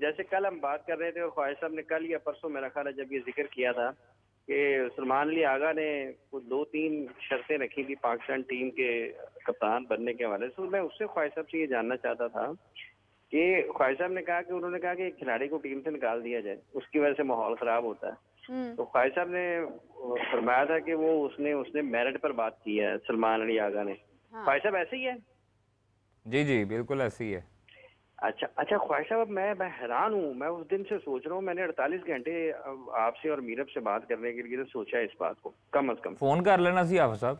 जैसे कल हम बात कर रहे थे और ख्वाहिश साहब ने कल या परसों मेरा ख्याल है जब ये जिक्र किया था कि सलमान अली आगा ने कुछ 2-3 शर्तें रखी थी पाकिस्तान टीम के कप्तान बनने के हवाले से, तो मैं उससे ख्वाहिश साहब से ये जानना चाहता था कि ख्वाहिश साहब ने कहा कि उन्होंने कहा कि एक खिलाड़ी को टीम से निकाल दिया जाए, उसकी वजह से माहौल खराब होता है। तो ख्वाहिश साहब ने फरमाया था कि वो उसने मेरिट पर बात की है सलमान अली आगा ने। ख्वाहिश साहब ऐसे ही है? जी जी बिल्कुल ऐसे ही है। अच्छा अच्छा ख्वाहिश साहब, मैं हैरान हूँ। मैं उस दिन से सोच रहा हूँ, मैंने 48 घंटे आपसे और मीरब से बात करने के लिए तो सोचा है इस बात को, कम अज कम फोन कर लेना सी हाफिज साहब।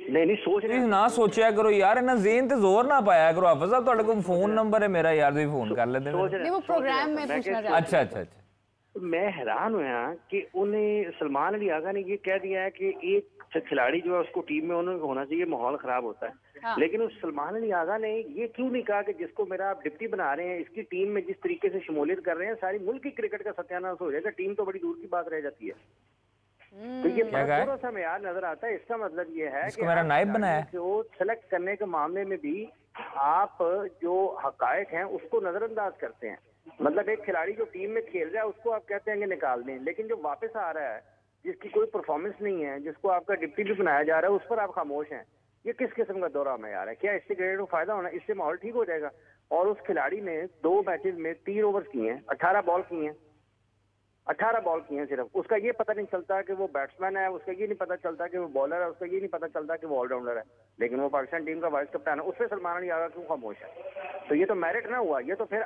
नहीं सोच रहे ना सोचा करो यार, इन्ना ज़हन ते जोर ना पाया करो हाफिज साहब। ਤੁਹਾਡੇ ਕੋਲ फोन नंबर है मेरा यार, ਤੁਸੀਂ फोन कर लेते नहीं वो प्रोग्राम में पूछना चाहते। अच्छा अच्छा अच्छा। मैं हैरान हुआ कि उन्हें सलमान अली आगा ने ये कह दिया है कि एक खिलाड़ी जो है उसको टीम में उन्होंने होना चाहिए, माहौल खराब होता है। हाँ। लेकिन उस सलमान अली आगा ने ये क्यों नहीं कहा कि जिसको मेरा आप डिप्टी बना रहे हैं, इसकी टीम में जिस तरीके से शमूलियत कर रहे हैं, सारी मुल्क की क्रिकेट का सत्यानाश हो जाएगा, टीम तो बड़ी दूर की बात रह जाती है। तो ये थोड़ा सा म्यार नजर आता है। इसका मतलब ये है कि मेरा नायब बनाया जो सेलेक्ट करने के मामले में भी आप जो हकायक हैं उसको नजरअंदाज करते हैं। मतलब एक खिलाड़ी जो टीम में खेल रहा है उसको आप कहते हैं कि निकाल दें, लेकिन जो वापस आ रहा है जिसकी कोई परफॉर्मेंस नहीं है, जिसको आपका डिप्टी भी बनाया जा रहा है, उस पर आप खामोश हैं। ये किस किस्म का दौरा म्यार है? क्या इससे क्रिकेट को फायदा होना, इससे माहौल ठीक हो जाएगा? और उस खिलाड़ी ने 2 मैचेस में 3 ओवर्स किए हैं, 18 बॉल किए हैं, 18 बॉल किए हैं सिर्फ। उसका ये पता नहीं चलता कि वो बैट्समैन है, उसका ये नहीं पता चलता कि वो बॉलर है, उसका ये नहीं पता चलता कि वो ऑलराउंडर है, लेकिन वो पाकिस्तान टीम का वाइस कप्तान है। उससे सलमान अली आगा क्यों खामोश है? तो ये तो मेरिट ना हुआ, ये तो फिर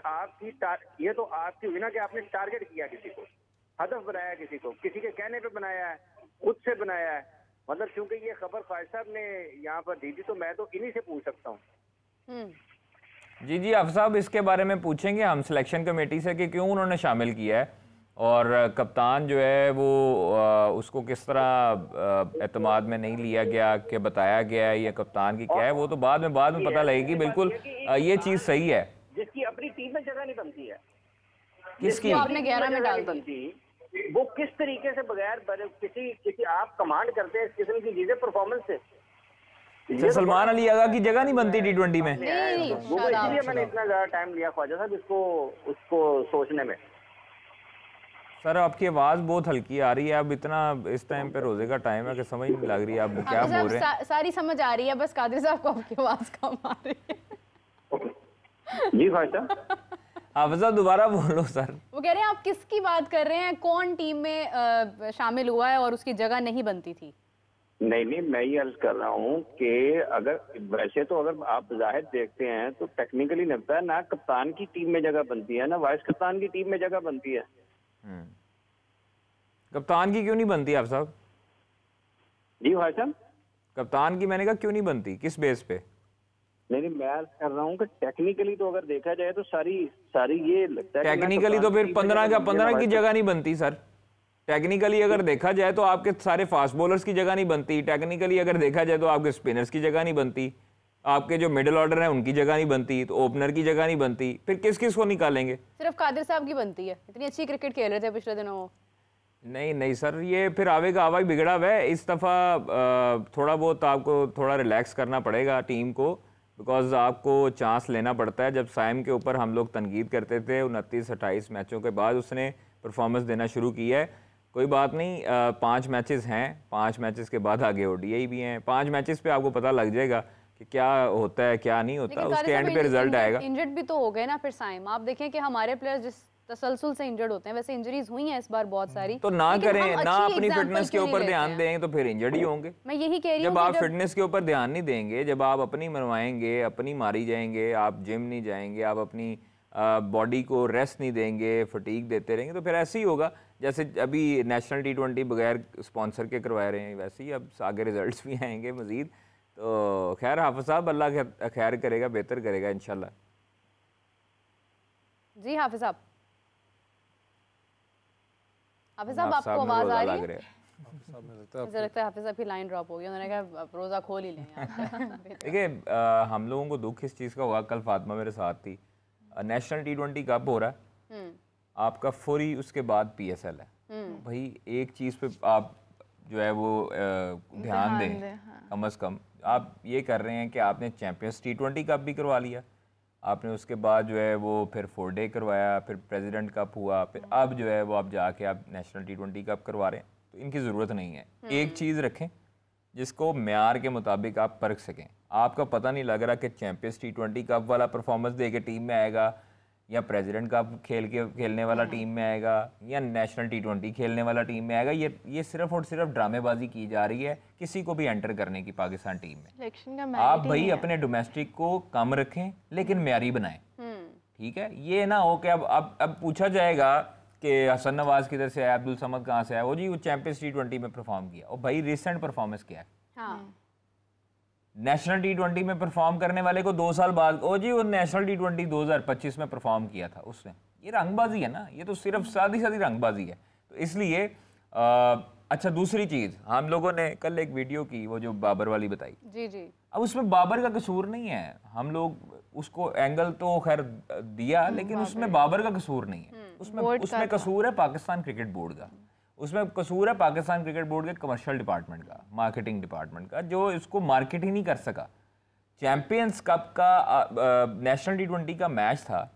ये तो आपकी हुई ना कि आपने टारगेट किया, किसी को हदफ बनाया, किसी को किसी के कहने पे बनाया है, खुद से बनाया है। मतलब क्योंकि ये खबर ख्वाहिश साहब ने यहाँ पर दी थी तो मैं तो इन्हीं से पूछ सकता हूँ। जी जी हाफिज साहब, इसके बारे में पूछेंगे हम सिलेक्शन कमेटी से कि क्यों उन्होंने शामिल किया है और कप्तान जो है वो उसको किस तरह एतमाद में नहीं लिया गया कि बताया गया है या कप्तान की क्या है, वो तो बाद में पता लगेगी। बिल्कुल ये चीज़ सही है। जिसकी अपनी टीम में जगह नहीं बनती है, किसकी आपने 11 में डाल दी, वो किस तरीके से बगैर किसी आप कमांड करते हैं इस किस्म की चीजें परफॉर्मेंस से। सलमान अली आगा की जगह नहीं बनती T20 में। इसलिए मैंने इतना ज्यादा टाइम लिया ख्वाजा साहब उसको सोचने में। सर आपकी आवाज़ बहुत हल्की आ रही है, अब इतना इस टाइम पे रोजे का टाइम है कि समझ नहीं लग रही है आप क्या बोल रहे हैं। सारी समझ आ रही है, बस कादिर साहब को आपकी आवाज़ कम आ रही है। जी ख्वाजा हाफिज साहब दोबारा बोलो सर। वो कह रहे हैं आप किसकी बात कर रहे हैं, कौन टीम में शामिल हुआ है और उसकी जगह नहीं बनती थी? नहीं मैं ये अर्ज कर रहा हूँ कि अगर वैसे तो अगर आप जाहिर देखते हैं तो टेक्निकली लगता है ना कप्तान की टीम में जगह बनती है ना वाइस कप्तान की टीम में जगह बनती है। कप्तान की क्यों नहीं बनती आप साहब? जी भाई साहब, कप्तान की मैंने कहा क्यों नहीं बनती, किस बेस पे? नहीं मैं अर्ज कर रहा हूँ कि टेक्निकली तो अगर देखा जाए तो सारी ये लगता है टेक्निकली तो फिर 15 की जगह नहीं बनती सर। टेक्निकली अगर देखा जाए तो आपके सारे फास्ट बॉलर्स की जगह नहीं बनती, टेक्निकली अगर देखा जाए तो आपके स्पिनर्स की जगह नहीं बनती, आपके जो मिडिल ऑर्डर है उनकी जगह नहीं बनती, तो ओपनर की जगह नहीं बनती, फिर किस को निकालेंगे? सिर्फ कादिर साहब की बनती है, इतनी अच्छी क्रिकेट खेल रहे थे पिछले दिनों। नहीं सर, ये फिर आवे का आवा ही बिगड़ा हुआ है। इस दफ़ा थोड़ा बहुत आपको थोड़ा रिलैक्स करना पड़ेगा टीम को, बिकॉज आपको चांस लेना पड़ता है। जब साइम के ऊपर हम लोग तनकीद करते थे 29-28 मैचों के बाद उसने परफॉर्मेंस देना शुरू की है। कोई बात नहीं, 5 मैचेस हैं, 5 मैचेस के बाद आगे ODI भी हैं। 5 मैचेस पे आपको पता लग जाएगा कि क्या होता है क्या नहीं होता, उसके एंड पे रिजल्ट आएगा। इंजर्ड भी तो हो गए ना फिर साइम, आप देखें कि हमारे प्लेयर्स जिस तसलसल से इंजर्ड होते हैं, वैसे इंजरीज हुई हैं इस बार बहुत सारी, तो ना करें ना अपनी फिटनेस के ऊपर ध्यान देंगे तो फिर इंजर्ड ही होंगे। मैं यही कह रही हूं, जब आप फिटनेस के ऊपर ध्यान नहीं देंगे, जब आप अपनी मरवाएंगे, अपनी मारी जाएंगे, आप जिम नहीं जाएंगे, आप अपनी बॉडी को रेस्ट नहीं देंगे, फटीग देते रहेंगे, तो फिर ऐसे ही होगा जैसे अभी नेशनल T20 बगैर स्पॉन्सर के करवा रहे हैं, वैसे ही अब आगे रिजल्ट्स भी आएंगे मजीद। तो खैर हाफिज साहब अल्लाह खैर करेगा, बेहतर करेगा इंशाल्लाह। जी हाफिज साहब, हाफिज साहब आपको आवाज आ रही है? मुझे लगता है हाफिज साहब की लाइन ड्रॉप हो गई, उन्होंने कहा अब रोजा खोल ही लें। देखिए हम लोगों को दुख इस चीज़ का होगा, कल फातिमा मेरे साथ थी, नेशनल T20 कप हो रहा है, आपका फौरी उसके बाद PSL है। भाई एक चीज़ पे आप जो है वो ध्यान दें, कम अज़ कम। आप ये कर रहे हैं कि आपने चैंपियंस T20 कप भी करवा लिया, आपने उसके बाद जो है वो फिर 4 डे करवाया, फिर प्रेसिडेंट कप हुआ, फिर अब जो है वो आप जाके आप नेशनल T20 कप करवा रहे हैं। तो इनकी ज़रूरत नहीं है। एक चीज़ रखें जिसको म्यार के मुताबिक आप परख सकें। आपका पता नहीं लग रहा कि चैंपियंस T20 कप वाला परफॉर्मेंस दे के टीम में आएगा या प्रेसिडेंट कप खेलने वाला टीम में आएगा या नेशनल T20 खेलने वाला टीम में आएगा। ये सिर्फ और सिर्फ ड्रामेबाजी की जा रही है किसी को भी एंटर करने की पाकिस्तान टीम में। आप भाई अपने डोमेस्टिक को कम रखें लेकिन म्यारी बनाएं, ठीक है। ये ना हो कि अब पूछा जाएगा कि हसन नवाज किधर से आया, अब्दुल समद कहाँ से आया, वो जी वो चैंपियंस T20 में परफॉर्म किया। और भाई रिसेंट परफॉर्मेंस क्या है? नेशनल T20 में परफॉर्म करने वाले को 2 साल बाद ओ जी वो नेशनल T20 2025 में परफॉर्म किया था उसने। ये रंगबाजी है ना, ये तो सिर्फ सादी रंगबाजी है। तो इसलिए अच्छा दूसरी चीज़, हम लोगों ने कल एक वीडियो की वो जो बाबर वाली बताई जी जी, अब उसमें बाबर का कसूर नहीं है। हम लोग उसको एंगल तो खैर दिया लेकिन उसमें बाबर का कसूर नहीं है। उसमें कसूर है पाकिस्तान क्रिकेट बोर्ड का, उसमें कसूर है पाकिस्तान क्रिकेट बोर्ड के कमर्शियल डिपार्टमेंट का, मार्केटिंग डिपार्टमेंट का, जो इसको मार्केट ही नहीं कर सका। चैंपियंस कप का नेशनल T20 का मैच था,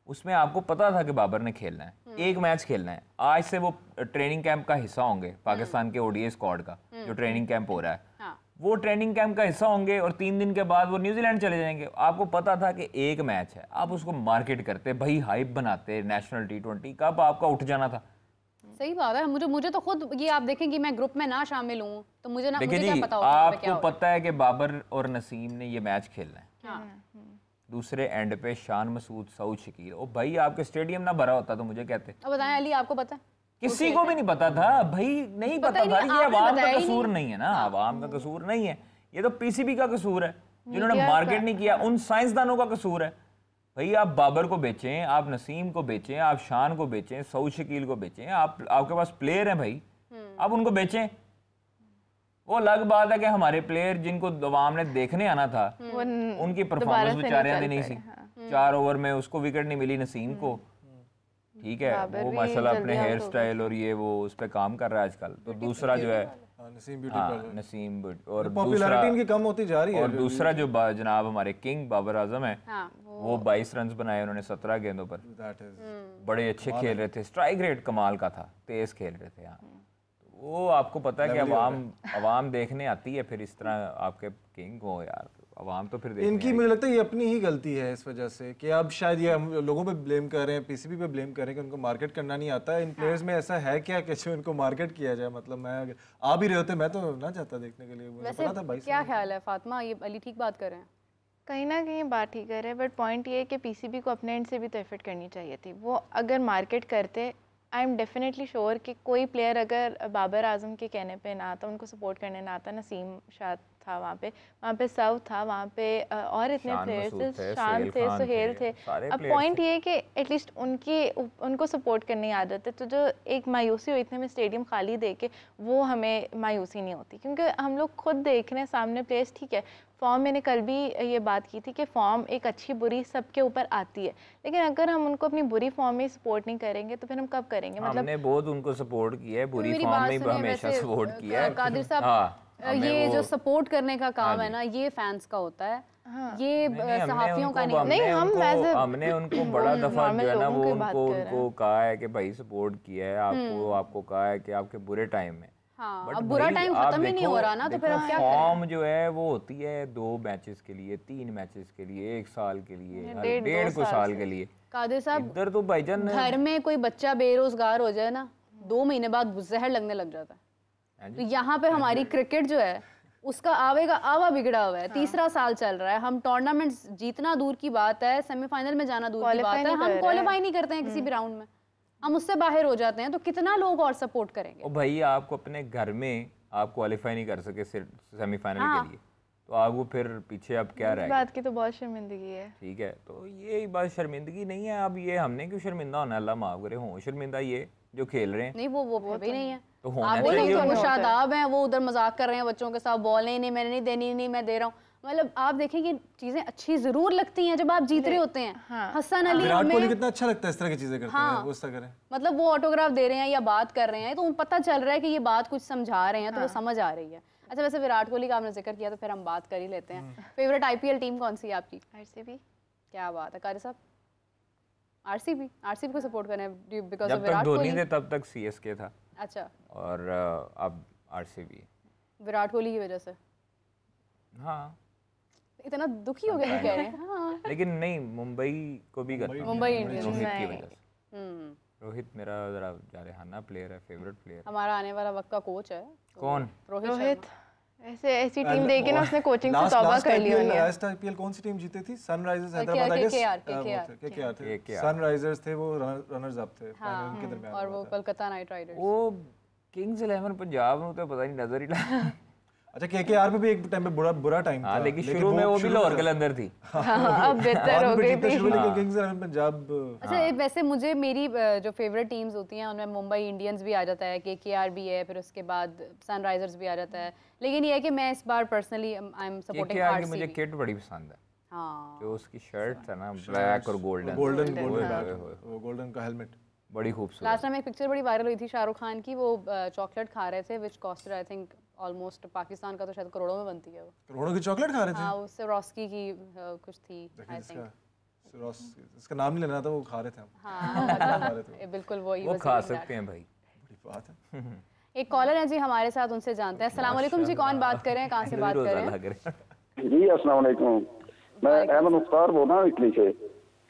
उसमें आपको पता था कि बाबर ने खेलना है, एक मैच खेलना है। आज से वो ट्रेनिंग कैंप का हिस्सा होंगे पाकिस्तान के ODI स्क्वाड का जो ट्रेनिंग कैंप हो रहा है। वो ट्रेनिंग कैंप का हिस्सा होंगे और 3 दिन के बाद वो न्यूजीलैंड चले जाएंगे। आपको पता था कि एक मैच है, आप उसको मार्केट करते भाई, हाइप बनाते नेशनल T20, कब आपका उठ जाना था। सही बात है। मुझे तो खुद ये आप देखें कि मैं ग्रुप में ना शामिल हूँ तो मुझे क्या पता होता है। आपको पता है कि बाबर और नसीम ने ये मैच खेलना है, दूसरे एंड पे शान मसूद, सऊद शकील। ओ भाई आपके स्टेडियम ना भरा होता तो मुझे कहते। अब बताएं अली, आपको पता है? किसी को भी नहीं पता था भाई, नहीं पता था। ये अवाम का कसूर नहीं है ना, अवाम का कसूर नहीं है, ये तो PCB का कसूर है जिन्होंने मार्केट नहीं किया। उन साइंसदानों का कसूर है। भाई आप बाबर को बेचें, आप नसीम को बेचें, आप शान को बेचें, सऊद शकील को बेचें, आपके पास प्लेयर हैं भाई, आप उनको बेचें। वो अलग बात है कि हमारे प्लेयर जिनको अवाम ने देखने आना था उनकी परफॉर्मेंस बेचारे ने नहीं सी। 4 ओवर में उसको विकेट नहीं मिली नसीम को, ठीक है। वो माशाल्लाह अपने हेयर स्टाइल और ये वो उस पर काम कर रहा है आजकल। तो दूसरा जो है नसीम और पॉपुलैरिटी इनकी कम होती जा रही है। और दूसरा जो जनाब हमारे किंग बाबर आजम है, वो 22 रन बनाए उन्होंने 17 गेंदों पर, बड़े अच्छे खेल रहे थे, स्ट्राइक रेट कमाल का था, तेज खेल रहे थे। हाँ, वो आपको पता है कि अवाम देखने आती है फिर इस तरह आपके किंग को यार, अवाम तो फिर इनकी मुझे लगता है ये अपनी ही गलती है इस वजह से कि अब शायद ये हम लोगों पे ब्लेम कर रहे हैं, PCB पे ब्लेम कर रहे हैं कि उनको मार्केट करना नहीं आता है। इन प्लेयर्स में ऐसा है क्या कि जो इनको मार्केट किया जाए? मतलब मैं आ भी रहे होते मैं तो ना चाहता देखने के लिए। मुझे पता था भाई। क्या ख्याल है फातिमा, ये अली ठीक बात कर रहे हैं? कहीं ना कहीं बात ठीक कर रहे हैं, बट पॉइंट ये है कि PCB को अपने एंड से भी तो एफर्ट करनी चाहिए थी। वो अगर मार्केट करते, आई एम डेफिनेटली श्योर कि कोई प्लेयर अगर बाबर आजम के कहने पे ना आता, उनको सपोर्ट करने ना आता, नसीम शाद था वहाँ पे सव था वहाँ पे, और इतने प्लेयर्स थे, शान थे, सुहेल थे। अब पॉइंट ये है कि एटलीस्ट उनको सपोर्ट करने की आदत है। तो जो एक मायूसी हुई इतने में स्टेडियम खाली दे के, वो हमें मायूसी नहीं होती, क्योंकि हम लोग खुद देख रहे हैं सामने प्लेयर्स। ठीक है, फॉर्म, मैंने कल भी ये बात की थी कि फॉर्म एक अच्छी बुरी सबके ऊपर आती है, लेकिन अगर हम उनको अपनी बुरी फॉर्म में सपोर्ट नहीं करेंगे तो फिर हम कब करेंगे? मतलब हमने बहुत उनको सपोर्ट किया है, बुरी फॉर्म में भी हमेशा सपोर्ट किया है। कादिर साहब, ये जो सपोर्ट करने का काम है ना, ये फैंस का होता है, ये सहाफियों का नहीं। हमने उनको बड़ा दफा जो है ना वो उनको कहा है कि भाई सपोर्ट किया है आपको कहा है कि आपके बुरे टाइम में। हाँ, अब बुरा टाइम खत्म ही नहीं हो रहा ना, तो फिर अब क्या करें? फॉर्म जो है वो होती है 2 मैचेस के लिए, 3 मैचेस के लिए, 1 साल के लिए, 1.5 साल के लिए। कादिर साहब, इधर तो भाईजान घर में कोई बच्चा बेरोजगार हो जाए ना, 2 महीने बाद जहर लगने लग जाता है। तो यहाँ पे हमारी क्रिकेट जो है उसका आवा बिगड़ा हुआ है। 3रा साल चल रहा है, हम टूर्नामेंट जीतना दूर की बात है, सेमीफाइनल में जाना दूर की बात है, हम क्वालिफाई नहीं करते हैं किसी भी राउंड में, हम उससे बाहर हो जाते हैं। तो कितना लोग और सपोर्ट करेंगे? ओ भाई, आपको अपने घर में आप क्वालिफाई नहीं कर सके सेमीफाइनल के लिए, तो आपको फिर पीछे अब क्या रहेगा? बात की तो बहुत शर्मिंदगी है। ठीक है, तो ये बात शर्मिंदगी नहीं है। अब ये हमने क्यों शर्मिंदा होना, अल्लाह माफ करे, हो शर्मिंदा ये जो खेल रहे हैं। नहीं, वो भी नहीं है। तो आप बोलेंगे वो शादाब हैं, वो उधर मजाक कर रहे हैं बच्चों के साथ, बॉल नहीं मैंने नहीं देनी, नहीं मैं दे रहा हूँ। मतलब आप देखें कि चीजें अच्छी जरूर लगती हैं जब आप जीत रहे होते हैं। हाँ। हसन अली, विराट कोहली कितना अच्छा लगता है इस तरह की चीजें करते हैं, वो गुस्सा करें, मतलब वो ऑटोग्राफ दे रहे हैं या बात कर रहे हैं, तो पता चल रहा है कि ये बात कुछ समझा रहे हैं, तो वो समझ आ रही है। अच्छा, वैसे विराट कोहली का आपने जिक्र किया तो फिर हम बात कर ही लेते हैं। फेवरेट IPL टीम कौन सी है आपकी? RCB। क्या बात है कादिर साहब। आरसीबी को सपोर्ट करना है बिकॉज़ ऑफ जब तक विराट धोनी कोहली? थे तब तक सीएसके था अच्छा, और अब आरसीबी। विराट कोहली की वजह से हाँ, इतना दुखी हो गया कह रहे हैं। हाँ, लेकिन नहीं, मुंबई को भी करता हूँ मुंबई इंडियंस। रोहित की वजह से। हम्म, रोहित मेरा जरा जारहाना प्लेयर है, फेवरेट प्लेयर। हमारा आने वाला वक्त का कोच है कौन? रोहित। ऐसी टीम देके ना उसने कोचिंग से तौबा कर ली होगी। लास्ट आईपीएल कौन सी टीम जीती थी? Sunrisers Hyderabad, I guess KKR थे। सनराइजर्स थे, वो रनर्स अप थे फाइनल के दरमियान। और वो कोलकाता नाइट राइडर्स। वो किंग्स 11 पंजाब ਨੂੰ तो पता नहीं नजर ही ला। अच्छा, केकेआर पे भी एक टाइम पे बुरा टाइम था, लेकिन शुरू में वो भी लाहौर के अंदर थी। अब बेहतर हो गई थी। लेकिन किंग्स 11 पंजाब। अच्छा, वैसे मुझे मेरी जो फेवरेट टीम्स होती हैं उनमें मुंबई इंडियंस भी आ जाता है, केकेआर भी है, फिर उसके बाद सनराइजर्स भी आ जाता है। लेकिन ये है कि मैं इस बार personally I am supporting KKR की आरसीबी। मुझे किट बड़ी पसंद है। हाँ, जो उसकी शर्ट है ना, ब्लैक और गोल्डन वो गोल्डन का हेलमेट बड़ी खूबसूरत। लास्ट टाइम एक पिक्चर बड़ी वायरल हुई थी शाहरुख खान की, वो चॉकलेट खा रहे थे which costed I think almost Pakistan का तो शायद करोड़ों में बनती है वो। करोड़ों की चॉकलेट खा रहे थे? हाँ, उससे रॉस्की की कुछ थी आई थिंक। इसका नाम नहीं लेना था, वो खा रहे थे हम। हाँ, बिल्कुल वो खा सकते हैं भाई, बड़ी बात है। एक कॉलर है जी हमारे साथ, उनसे जानते हैं। अस्सलाम वालेकुम जी, कौन बात कर रहे हैं, कहाँ से बात कर रहे हैं? जी अस्सलाम वालेकुम, मैं अहमद मुख्तार बोल रहा हूँ इटली से।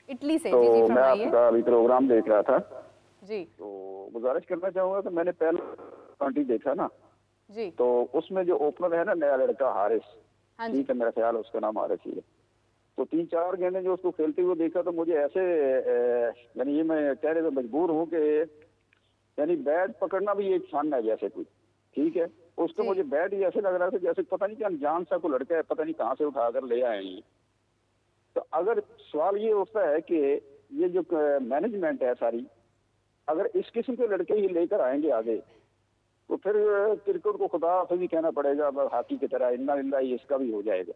इटली से? तो जी जी मैं फरमाइए। आपका अभी प्रोग्राम देख रहा था, जी तो गुजारिश करना चाहूँगा कि मैंने पहला T20 देखा ना, जी। तो उसमें जो ओपनर है ना नया लड़का हारिस, हाँ जी। ठीक है, मेरा ख्याल है उसका नाम हारिस ही है। तो 3-4 गेंदें जो उसको खेलते हुए देखा तो मुझे ऐसे यानी ये मैं कहने पे मजबूर हूँ कि यानी बैट पकड़ना भी एक फन है जैसे कुछ, ठीक है। उसको मुझे बैट ही ऐसे लग रहा था जैसे पता नहीं क्या अनजान सा को लड़का है, पता नहीं कहाँ से उठाकर ले आए हैं। तो अगर सवाल ये उठता है कि ये जो मैनेजमेंट है सारी, अगर इस किस्म के लड़के ही लेकर आएंगे आगे, तो फिर क्रिकेट को खुदा से भी कहना पड़ेगा, हॉकी की तरह इन्ना इन्ना ही इसका भी हो जाएगा।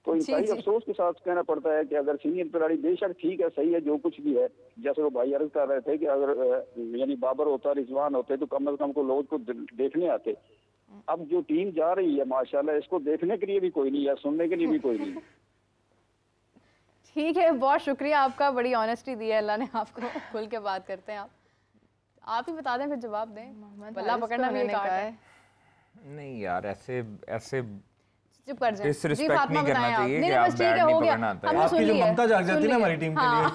तो इंतहाई अफसोस के साथ कहना पड़ता है कि अगर सीनियर खिलाड़ी बेशक ठीक है, सही है जो कुछ भी है, जैसे वो भाई अर्ज कर रहे थे कि अगर यानी बाबर होता, रिजवान होते तो कम से कम को लोग को देखने आते। अब जो टीम जा रही है माशाल्लाह, इसको देखने के लिए भी कोई नहीं है, सुनने के लिए भी कोई नहीं। ठीक है, बहुत शुक्रिया आपका, बड़ी ऑनेस्टी दी है अल्लाह ने आपको। खुल के बात करते हैं आप ही बता दें फिर जवाब दें। बल्ला पकड़ना भी एक आर्ट है। नहीं यार, ऐसे चुप कर जाए। डिसरिस्पेक्ट नहीं करना चाहिए कि आप बैट नहीं पकड़ना आता है। आपकी जो ममता जाग जाती है ना हमारी टीम के लिए,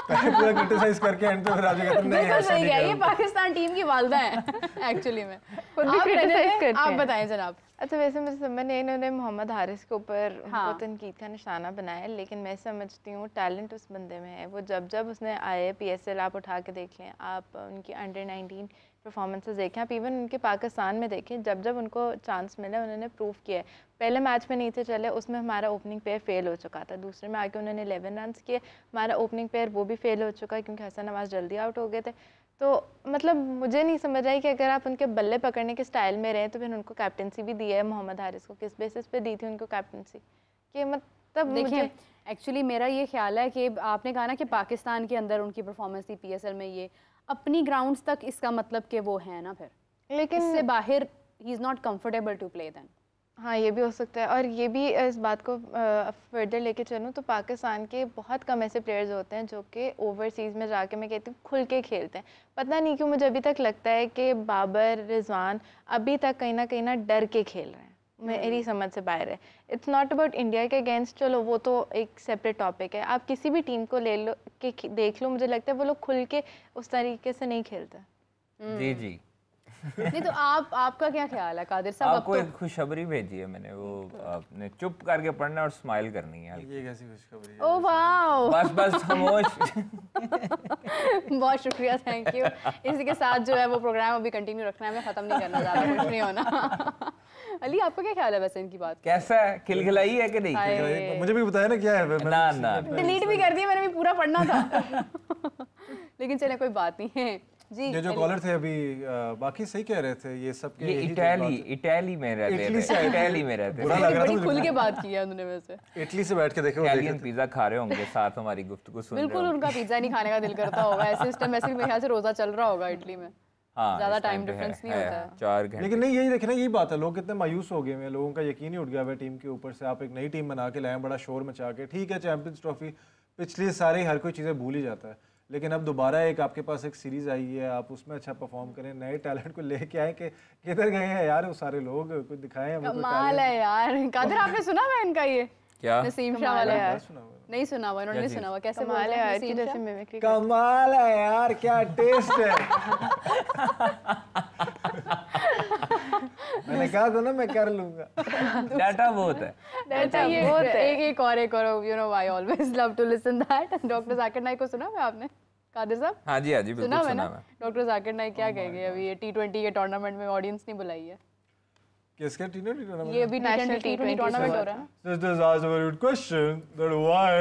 पहले पूरा क्रिटिसाइज करके एंड पे फिर आप कहते हैं नहीं ऐसा नहीं है। ये पाकिस्तान टीम की वालदा है एक्चुअली में। आप बताएं जनाब। अच्छा, वैसे मुझे समझ नहीं, इन्होंने मोहम्मद हारिस के ऊपर उनको तनकीद का निशाना बनाया, लेकिन मैं समझती हूँ टैलेंट उस बंदे में है। वो जब उसने आए PSL आप उठा के देख लें, आप उनकी अंडर 19 परफॉर्मेंसेस देखें, आप इवन उनके पाकिस्तान में देखें, जब उनको चांस मिला उन्होंने प्रूव किया है। पहले मैच में नहीं थे चले, उसमें हमारा ओपनिंग पेयर फेल हो चुका था, दूसरे में आके उन्होंने 11 रन किए, हमारा ओपनिंग पेयर वो भी फेल हो चुका है क्योंकि हसन नवाज जल्दी आउट हो गए थे। तो मतलब मुझे नहीं समझ आई कि अगर आप उनके बल्ले पकड़ने के स्टाइल में रहे तो फिर उनको कैप्टनसी भी दी है मोहम्मद हारिस को, किस बेसिस पे दी थी उनको कैप्टनसी? कि मतलब देखिए एक्चुअली मेरा ये ख्याल है कि आपने कहा ना कि पाकिस्तान के अंदर उनकी परफॉर्मेंस थी PSL में, ये अपनी ग्राउंड्स तक इसका मतलब कि वो है ना, फिर लेकिन इससे बाहर ही is not comfortable to play then. हाँ, ये भी हो सकता है। और ये भी इस बात को फर्दर लेके चलूँ तो पाकिस्तान के बहुत कम ऐसे प्लेयर्स होते हैं जो कि ओवरसीज़ में जाके मैं कहती हूँ खुल के खेलते हैं। पता नहीं क्यों मुझे अभी तक लगता है कि बाबर, रिजवान अभी तक कहीं ना डर के खेल रहे हैं, मेरी समझ से बाहर है। इट्स नॉट अबाउट इंडिया के अगेंस्ट, चलो वो तो एक सेपरेट टॉपिक है, आप किसी भी टीम को ले लो कि देख लो, मुझे लगता है वो लोग खुल के उस तरीके से नहीं खेलते। जी जी। नहीं तो आपका क्या ख्याल है कादिर साहब? आपको एक खुशखबरी भेजी है मैंने, वो आपने चुप करके पढ़ना और स्माइल करनी है। ये कैसी खुशखबरी है? ओह वाओ, बस खामोश। बहुत शुक्रिया, थैंक यू। इसी के साथ जो है वो प्रोग्राम अभी कंटिन्यू रखना है, हमें खत्म नहीं करना, ज़्यादा कुछ नहीं होना। अली आपका क्या ख्याल है वैसे इनकी बात? कैसा है, खिलखिलाई है कि नहीं? मुझे भी बताया ना क्या है। ना डिलीट भी कर दिया मैंने, भी पूरा पढ़ना था। लेकिन चले कोई बात नहीं है जी। ये जो कॉलर थे अभी बाकी सही कह रहे थे, ये सब के इटाली में रहते हैं, इटाली में रहते हैं। बुरा लग रहा था, खुल के बात की है उन्होंने वैसे। इटली से बैठ के देखो, इटालियन पिज्जा खा रहे होंगे साथ हमारी गुफ्तगू सुन रहे बिल्कुल उनका पिज्जा नहीं खाने का दिल करता होगा ऐसे इस टाइम, वैसे मेरे ख्याल से रोजा चल रहा होगा इटली में। हाँ, ज्यादा टाइम डिफरेंस नहीं होता है, 4 घंटे। लेकिन नहीं, यही देखना, यही बात है, लोग कितने मायूस हो गए हैं, लोगों का यकीन ही उठ गया है टीम के ऊपर से। आप एक नई टीम बना के लाए, बड़ा शोर मचा के, ठीक है चैंपियंस ट्रॉफी पिछली सारी हर कोई चीज़ें भूल ही जाता है, लेकिन अब दोबारा एक आपके पास एक सीरीज आई है, आप उसमें अच्छा परफॉर्म करें, नए टैलेंट को लेके आए कि किधर गए हैं यार वो सारे लोग, कुछ दिखाएं हमें कोई कमाल है यार। कादर आपने सुना हुआ इनका ये क्या नसीम शाह वाला यार? सुना हुआ है। नहीं सुना हुआ, इन्होंने सुना हुआ। कैसे कमाल है यार कि नसीम जैसे शाह? मिमिक्री कमाल है यार, क्या टेस्ट है। मैंने कहा था ना मैं कर लूंगा। डाटा बहुत है। अच्छा ये एक और you know I always love to listen that. Doctor Zakir Naik को सुना है आपने कादिर साहब? हाँ जी बिल्कुल सुना है सुना ना? डॉक्टर जाकिर नाइक क्या कहेंगे अभी ये T20 के टूर्नामेंट में ऑडियंस नहीं बुलाई है। किसका टूर्नामेंट? ये अभी नेशनल T20 टूर्नामेंट हो रहा है ना। This is also a very good question that why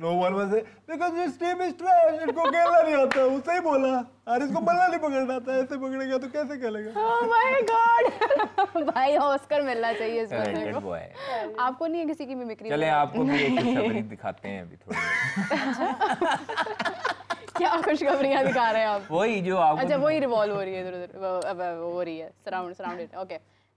no one was there because this team is trash, इनको खेलना नहीं आता। उसे ही बोला यार इसको बल्ला नहीं पकड़ना आता, ऐसे पकड़ेगा तो कैसे खेलेगा। Oh my God भाई ऑस्कर मिलना चाहिए इस बंदे टैलेंटेड को। बॉय है। आपको नहीं है किसी की मिमिक्री? चले आपको भी एक खुशखबरी दिखाते हैं अभी थोड़ी देर। क्या खुशखबरियां दिखा रहे हैं आप? वही जो आपको अच्छा वही रिवॉल्व हो रही है इधर उधर, अब हो रही है सराउंड इट। ओके